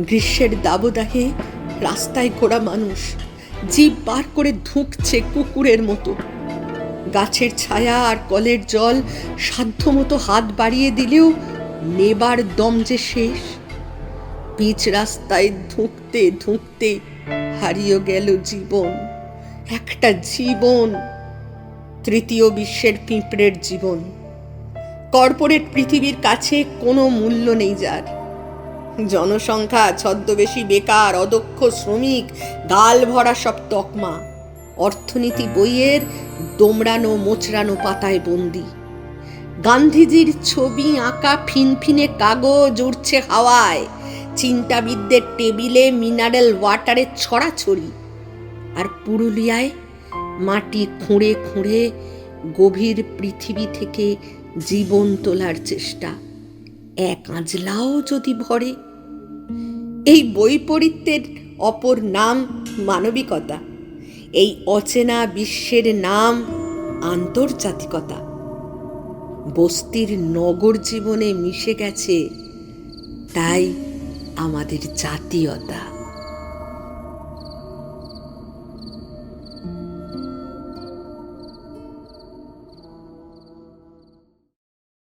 গ্রীষ্মের দাবদাহে রাস্তায় ঘোরা মানুষ জিভ বার করে ধুঁকছে কুকুরের মতো। গাছের ছায়া আর কলের জল সাধ্যমতো হাত বাড়িয়ে দিলেও নেবার দম যে শেষ। পিচ রাস্তায় ধুঁকতে ধুঁকতে হারিয়ে গেল জীবন, একটা জীবন, তৃতীয় বিশ্বের পিঁপড়ের জীবন। কর্পোরেট পৃথিবীর কাছে কোনো মূল্য নেই যার। জনসংখ্যা, ছদ্মবেশী বেকার, অদক্ষ শ্রমিক, গাল ভরা সব তকমা, অর্থনীতি বইয়ের দোমড়ানো মোচড়ানো পাতায় বন্দি। গান্ধীজির ছবি আঁকা ফিনফিনে কাগজ উড়ছে হাওয়ায়, চিন্তাবিদদের টেবিলে মিনারেল ওয়াটারের ছড়াছড়ি। আর পুরুলিয়ায় মাটি খুঁড়ে খুঁড়ে গভীর পৃথিবী থেকে জীবন তোলার চেষ্টা, এক আঁজলাও যদি ভরে। এই বৈপরীত্যের অপর নাম মানবিকতা, এই অচেনা বিশ্বের নাম আন্তর্জাতিকতা। বস্তির নগর জীবনে মিশে গেছে তাই আমাদের জাতীয়তা।